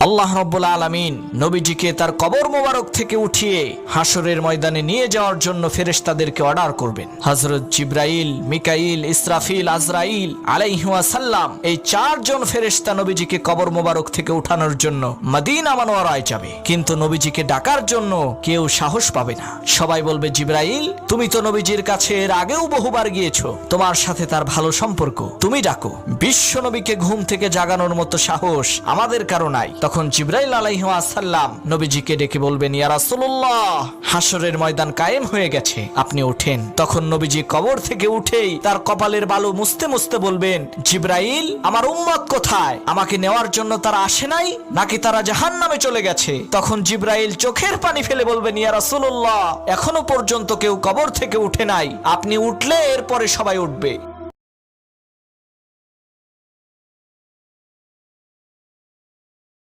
আল্লাহ রাব্বুল আলামিন নবীজিকে তার কবর মোবারক থেকে উঠিয়ে হাসরের ময়দানে নিয়ে যাওয়ার জন্য ফেরেশতাদেরকে অর্ডার করবেন। হযরত জিবরাইল, মিকাইল, ইসরাফিল, আজরাইল আলাইহিস সালাম এই চারজন ফেরেশতা নবীজিকে কবর মোবারক থেকে উঠানোর জন্য মদিনা মুনাওয়ারায় যাবে। কিন্তু নবীজিকে ডাকার জন্য কেউ সাহস পাবে না। সবাই বলবে, জিবরাইল তুমি তো নবীজির কাছে এর আগেও বহুবার গিয়েছো, তোমার সাথে তার ভালো সম্পর্ক, তুমি ডাকো। বিশ্ব নবীকে ঘুম থেকে জাগানোর মতো সাহস আমাদের কারো নাই। তখন জিবরাইল আলাইহিস সালাম নবীজিকে ডেকে বলবেন, ইয়া রাসূলুল্লাহ হাসরের ময়দান কায়েম হয়ে গেছে, আপনি ওঠেন। তখন নবীজি কবর থেকে উঠেই তার কপালের বালু মুছতে মুছতে বলবেন, জিবরাইল আমার উম্মত কোথায়? আমাকে নেওয়ার জন্য তারা আসে নাই নাকি তারা জাহান্নামে চলে গেছে? তখন জিবরাইল চোখের পানি ফেলে বলবেন, ইয়া রাসূলুল্লাহ এখনো পর্যন্ত কেউ কবর থেকে উঠে নাই, আপনি উঠলে এরপরে সবাই উঠবে।